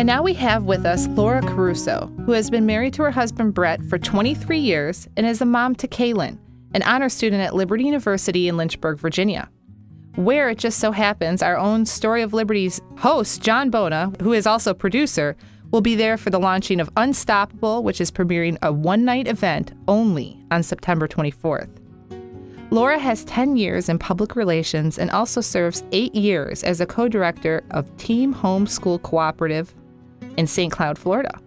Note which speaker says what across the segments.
Speaker 1: And now we have with us Laura Caruso, who has been married to her husband Brett for 23 years and is a mom to Kaylyn, an honor student at Liberty University in Lynchburg, Virginia, where it just so happens our own Story of Liberty's host, John Bona, who is also producer, will be there for the launching of Unstoppable, which is premiering a one-night event only on September 24th. Laura has 10 years in public relations and also serves 8 years as a co-director of TEAM Home School Cooperative in St. Cloud, Florida.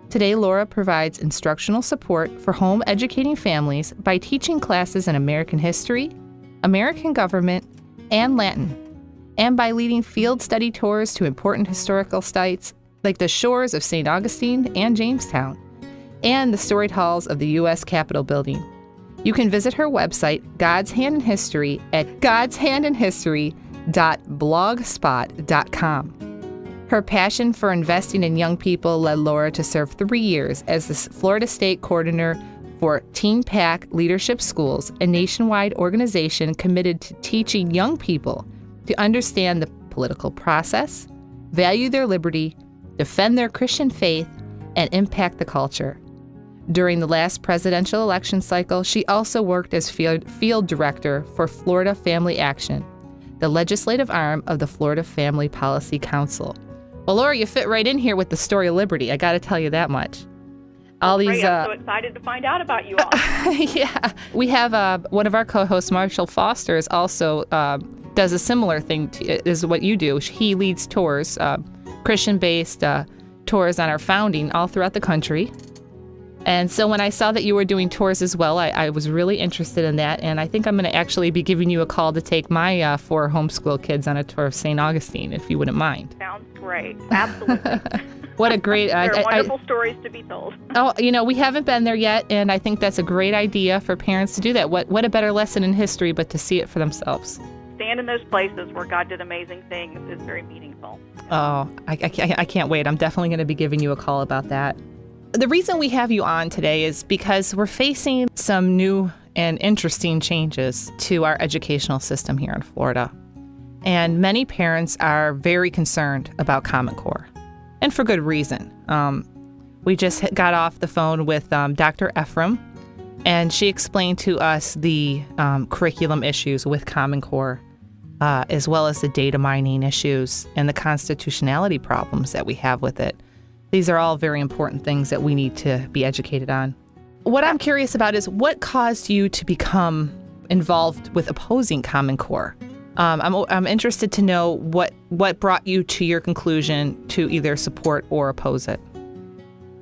Speaker 1: Today, Laura provides instructional support for home educating families by teaching classes in American history, American government, and Latin, and by leading field study tours to important historical sites like the shores of St. Augustine and Jamestown, and the storied halls of the U.S. Capitol building. You can visit her website, God's Hand in History, at godshandinhistory.blogspot.com. Her passion for investing in young people led Laura to serve 3 years as the Florida State Coordinator for Teen PAC Leadership Schools, a nationwide organization committed to teaching young people to understand the political process, value their liberty, defend their Christian faith, and impact the culture. During the last presidential election cycle, she also worked as field director for Florida Family Action, the legislative arm of the Florida Family Policy Council. Well, Laura, you fit right in here with the Story of Liberty. I got to tell you that much.
Speaker 2: I'm so excited to find out about you all.
Speaker 1: Yeah. We have one of our co-hosts, Marshall Foster, is also does a similar thing is what you do. He leads tours, Christian-based tours on our founding all throughout the country. And so when I saw that you were doing tours as well, I was really interested in that. And I think I'm going to actually be giving you a call to take my 4 homeschool kids on a tour of St. Augustine, if you wouldn't mind.
Speaker 2: Sounds great. Absolutely.
Speaker 1: What a great...
Speaker 2: There are wonderful stories to be told.
Speaker 1: Oh, we haven't been there yet, and I think that's a great idea for parents to do that. What a better lesson in history but to see it for themselves.
Speaker 2: Stand in those places where God did amazing things is very meaningful.
Speaker 1: Oh, I can't wait. I'm definitely going to be giving you a call about that. The reason we have you on today is because we're facing some new and interesting changes to our educational system here in Florida. And many parents are very concerned about Common Core, and for good reason. We just got off the phone with Dr. Ephraim, and she explained to us the curriculum issues with Common Core, as well as the data mining issues and the constitutionality problems that we have with it. These are all very important things that we need to be educated on. What I'm curious about is what caused you to become involved with opposing Common Core? I'm interested to know what brought you to your conclusion to either support or oppose it.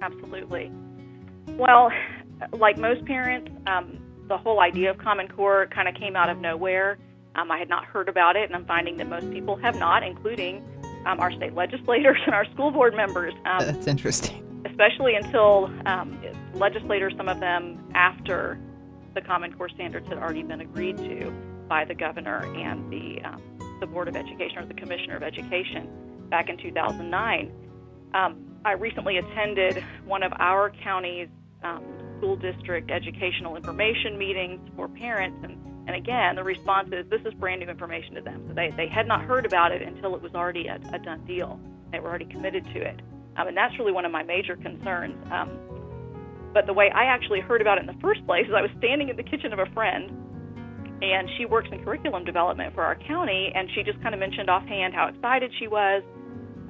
Speaker 2: Absolutely. Well, like most parents, the whole idea of Common Core kind of came out of nowhere. I had not heard about it, and I'm finding that most people have not, including our state legislators and our school board members.
Speaker 1: That's interesting.
Speaker 2: Especially until legislators, some of them after the Common Core standards had already been agreed to by the governor and the Board of Education, or the Commissioner of Education, back in 2009. I recently attended one of our county's school district educational information meetings for parents, and again, the response is this is brand new information to them. So they had not heard about it until it was already a done deal. They were already committed to it. And that's really one of my major concerns. But the way I actually heard about it in the first place is I was standing in the kitchen of a friend, and she works in curriculum development for our county, and she just kind of mentioned offhand how excited she was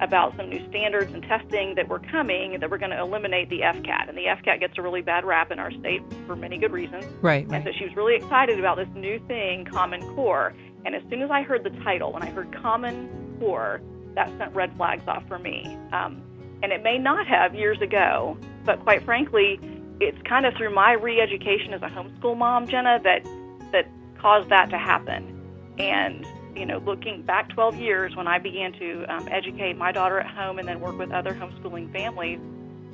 Speaker 2: about some new standards and testing that were coming that were going to eliminate the FCAT. And the FCAT gets a really bad rap in our state for many good reasons.
Speaker 1: Right.
Speaker 2: And so she was really excited about this new thing, Common Core. And as soon as I heard the title, when I heard Common Core, that sent red flags off for me. And it may not have years ago, but quite frankly, it's kind of through my re-education as a homeschool mom, Jenna, that caused that to happen. And looking back 12 years when I began to educate my daughter at home and then work with other homeschooling families,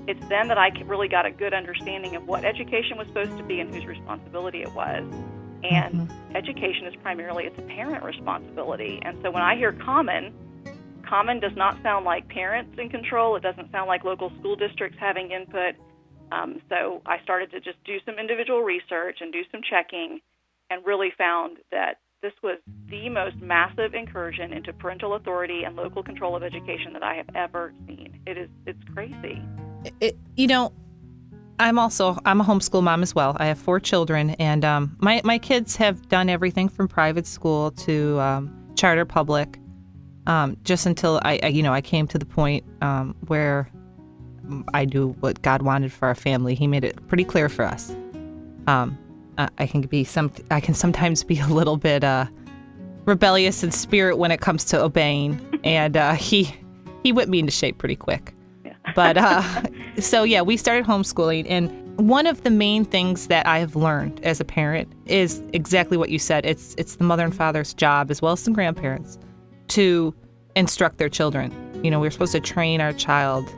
Speaker 2: it's then that I really got a good understanding of what education was supposed to be and whose responsibility it was. And education is primarily, it's a parent responsibility. And so when I hear common does not sound like parents in control. It doesn't sound like local school districts having input. So I started to just do some individual research and do some checking, and really found that this was the most massive incursion into parental authority and local control of education that I have ever seen. it's crazy.
Speaker 1: I'm a homeschool mom as well. I have 4 children, and my kids have done everything from private school to charter public, just until I came to the point where I knew what God wanted for our family. He made it pretty clear for us. I can sometimes be a little bit rebellious in spirit when it comes to obeying, and he whipped me into shape pretty quick.
Speaker 2: Yeah.
Speaker 1: But so yeah, we started homeschooling, and one of the main things that I have learned as a parent is exactly what you said. It's the mother and father's job, as well as the grandparents, to instruct their children. We're supposed to train our child,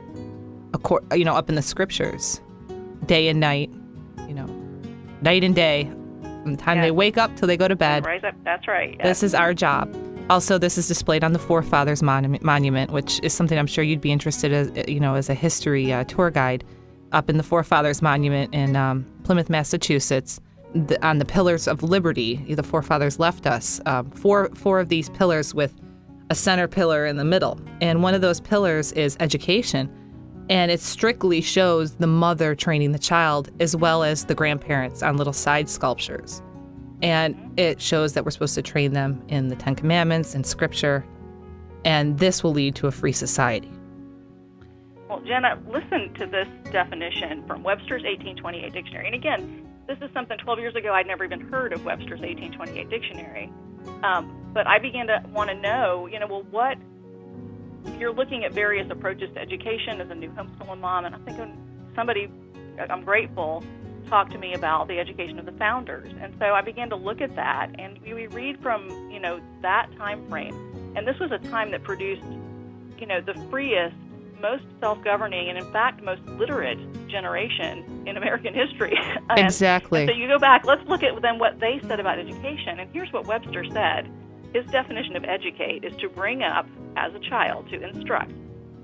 Speaker 1: up in the scriptures, day and night, night and day, from the time they wake up till they go to bed.
Speaker 2: Rise up. That's right. Yes.
Speaker 1: This is our job. Also, this is displayed on the Forefathers Monument, which is something I'm sure you'd be interested in, as a history tour guide, up in the Forefathers Monument in Plymouth, Massachusetts. On the Pillars of Liberty, the forefathers left us four of these pillars with a center pillar in the middle. And one of those pillars is education. And it strictly shows the mother training the child as well as the grandparents on little side sculptures. And it shows that we're supposed to train them in the 10 Commandments and Scripture. And this will lead to a free society.
Speaker 2: Well, Jenna, listen to this definition from Webster's 1828 dictionary. And again, this is something 12 years ago I'd never even heard of Webster's 1828 dictionary. But I began to want to know, what you're looking at various approaches to education as a new homeschooling mom, and I'm thinking I'm grateful, talked to me about the education of the founders. And so I began to look at that, and we read from, that time frame. And this was a time that produced, the freest, most self-governing, and in fact, most literate generation in American history.
Speaker 1: Exactly.
Speaker 2: And so you go back, let's look at then what they said about education. And here's what Webster said. His definition of educate is to bring up as a child, to instruct,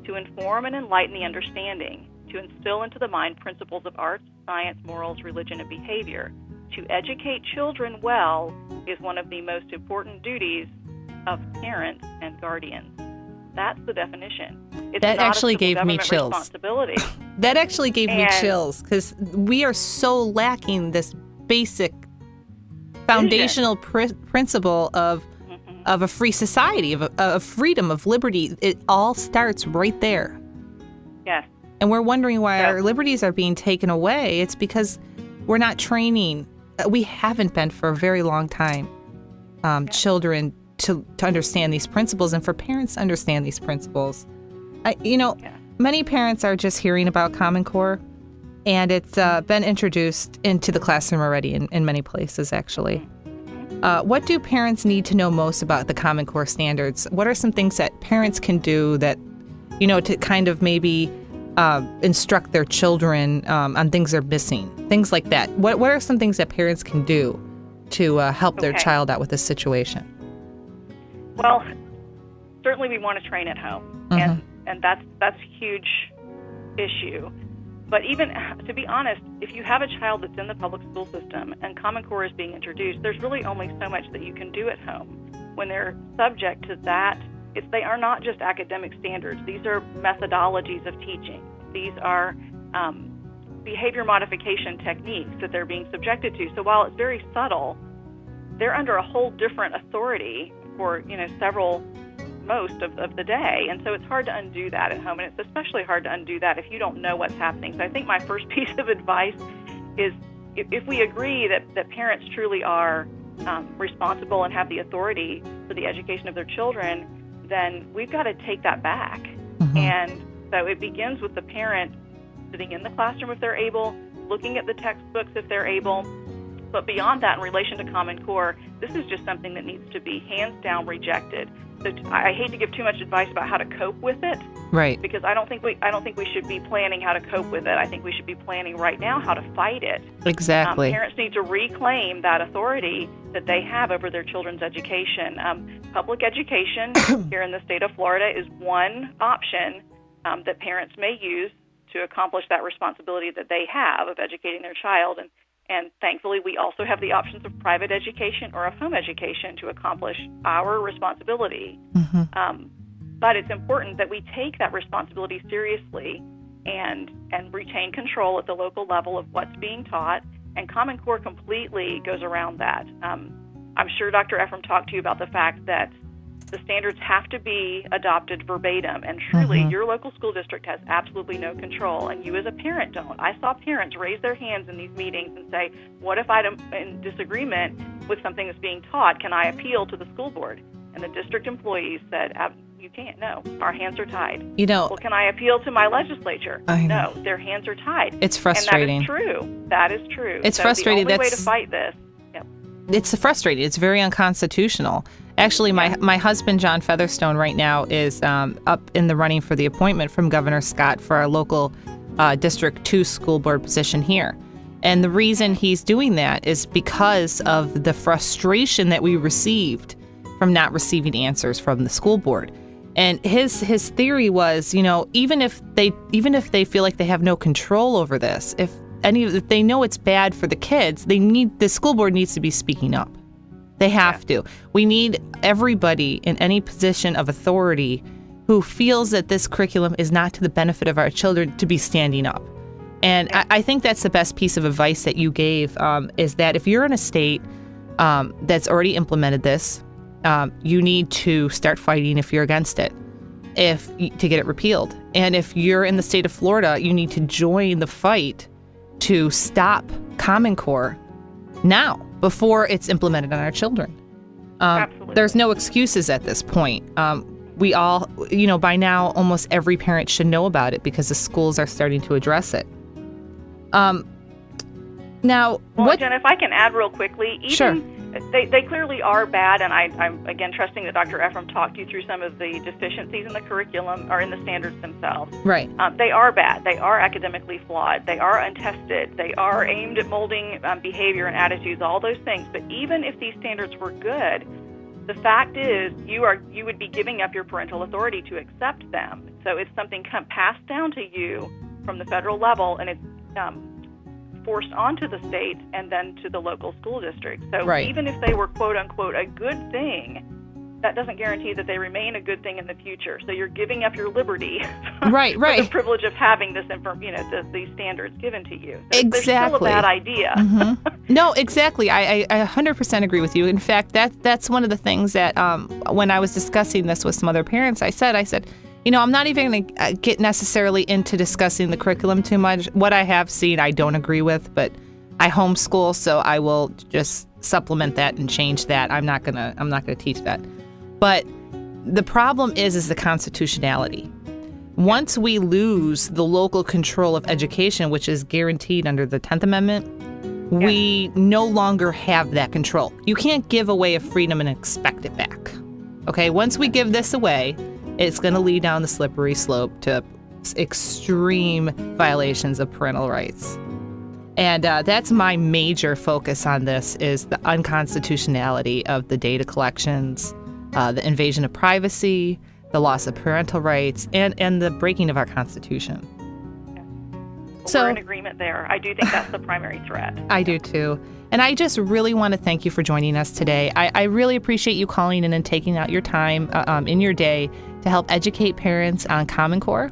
Speaker 2: to inform and enlighten the understanding, to instill into the mind principles of arts, science, morals, religion, and behavior. To educate children well is one of the most important duties of parents and guardians. That's the definition. It's
Speaker 1: that
Speaker 2: not
Speaker 1: actually
Speaker 2: a
Speaker 1: gave me chills.
Speaker 2: Responsibility.
Speaker 1: That actually gave me chills, because we are so lacking this basic foundational principle of a free society, of freedom, of liberty. It all starts right there.
Speaker 2: Yes.
Speaker 1: And we're wondering why our liberties are being taken away. It's because we're not training. We haven't been for a very long time, children to understand these principles, and for parents to understand these principles. Many parents are just hearing about Common Core, and it's been introduced into the classroom already in many places, actually. What do parents need to know most about the Common Core standards? What are some things that parents can do that, to kind of maybe instruct their children on things they're missing, things like that? What are some things that parents can do to help their child out with this situation?
Speaker 2: Well, certainly we want to train at home, and that's a huge issue. But even, to be honest, if you have a child that's in the public school system and Common Core is being introduced, there's really only so much that you can do at home when they're subject to that. They are not just academic standards. These are methodologies of teaching. These are behavior modification techniques that they're being subjected to. So while it's very subtle, they're under a whole different authority for, most of the day. And so it's hard to undo that at home, and it's especially hard to undo that if you don't know what's happening. So I think my first piece of advice is if we agree that parents truly are responsible and have the authority for the education of their children, then we've got to take that back. And so it begins with the parent sitting in the classroom if they're able, looking at the textbooks if they're able. But beyond that, in relation to Common Core, this is just something that needs to be hands down rejected. So I hate to give too much advice about how to cope with it,
Speaker 1: right?
Speaker 2: Because I don't think we should be planning how to cope with it. I think we should be planning right now how to fight it.
Speaker 1: Exactly.
Speaker 2: Parents need to reclaim that authority that they have over their children's education. Public education here in the state of Florida is one option that parents may use to accomplish that responsibility that they have of educating their child. And thankfully, we also have the options of private education or of home education to accomplish our responsibility. But it's important that we take that responsibility seriously and retain control at the local level of what's being taught, and Common Core completely goes around that. I'm sure Dr. Ephraim talked to you about the fact that the standards have to be adopted verbatim, and truly, your local school district has absolutely no control, and you as a parent don't. I saw parents raise their hands in these meetings and say, what if I'm in disagreement with something that's being taught? Can I appeal to the school board? And the district employees said, you can't. No, our hands are tied. Well, can I appeal to my legislature? No, their hands are tied.
Speaker 1: It's frustrating.
Speaker 2: And that is true. That is true.
Speaker 1: It's frustrating.
Speaker 2: The only way to fight this.
Speaker 1: It's frustrating. It's very unconstitutional. Actually, my husband, John Featherstone, right now is up in the running for the appointment from Governor Scott for our local District 2 school board position here. And the reason he's doing that is because of the frustration that we received from not receiving answers from the school board. And his theory was, even if they feel like they have no control over this, if they know it's bad for the kids, the school board needs to be speaking up. They have to. We need everybody in any position of authority who feels that this curriculum is not to the benefit of our children to be standing up. And I think that's the best piece of advice that you gave, is that if you're in a state that's already implemented this, you need to start fighting if you're against it, to get it repealed. And if you're in the state of Florida, you need to join the fight to stop Common Core now, before it's implemented on our children.
Speaker 2: Absolutely.
Speaker 1: There's no excuses at this point. We all, by now, almost every parent should know about it because the schools are starting to address it. Now,
Speaker 2: Jen, if I can add real quickly,
Speaker 1: sure.
Speaker 2: They clearly are bad, and I'm again trusting that Dr. Ephraim talked you through some of the deficiencies in the curriculum or in the standards themselves.
Speaker 1: Right.
Speaker 2: They are bad. They are academically flawed. They are untested. They are aimed at molding behavior and attitudes, all those things. But even if these standards were good, the fact is you would be giving up your parental authority to accept them. So it's something passed down to you from the federal level, and it's forced onto the state and then to the local school district. So even if they were, quote unquote, a good thing, that doesn't guarantee that they remain a good thing in the future. So you're giving up your liberty for the privilege of having this these standards given to you. So
Speaker 1: exactly.
Speaker 2: There's still a bad idea.
Speaker 1: No, exactly. I 100% agree with you. In fact, that's one of the things that when I was discussing this with some other parents, I said, I'm not even going to get necessarily into discussing the curriculum too much. What I have seen, I don't agree with, but I homeschool, so I will just supplement that and change that. I'm not gonna teach that. But the problem is the constitutionality. Once we lose the local control of education, which is guaranteed under the 10th Amendment, we no longer have that control. You can't give away a freedom and expect it back. Okay, once we give this away, it's going to lead down the slippery slope to extreme violations of parental rights. And that's my major focus on this, is the unconstitutionality of the data collections, the invasion of privacy, the loss of parental rights, and the breaking of our Constitution.
Speaker 2: Well, so we're in agreement there. I do think that's the primary threat.
Speaker 1: I do too. And I just really want to thank you for joining us today. I really appreciate you calling in and taking out your time in your day to help educate parents on Common Core.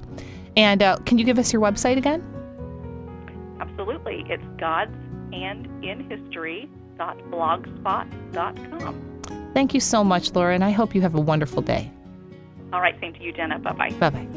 Speaker 1: And can you give us your website again?
Speaker 2: Absolutely. It's godsandinhistory.blogspot.com.
Speaker 1: Thank you so much, Laura, and I hope you have a wonderful day.
Speaker 2: All right. Same to you, Jenna. Bye-bye.
Speaker 1: Bye-bye.